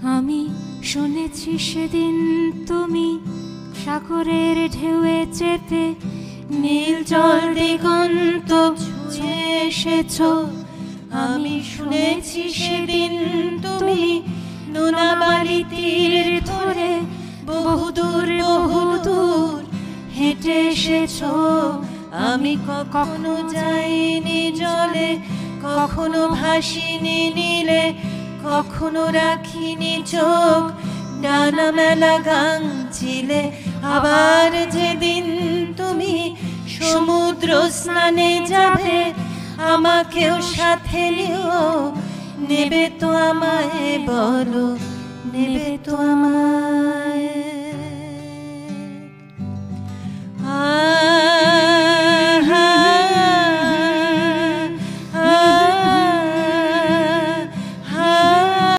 আমি শুনেছি সেদিন তুমি সাগরের ঢেউয়ে চেপে নীল জল দিগন্ত ছুঁয়ে এসেছো। আমি শুনেছি সেদিন তুমি নোনাবালি তীর ধরে বহুদূর বহুদূর হেঁটে এসেছো। আমি কখনো যাইনি জলে, কখনো ভাসিনি নীলে, কখনো রাখিনি চোখ ডানা মেলা গাংচিলে। আবার যেদিন তুমি সমুদ্র স্নানে যাবে, আমাকেও সাথে নিও। নেবে তো আমায় বলো, নেবে তো আমায়?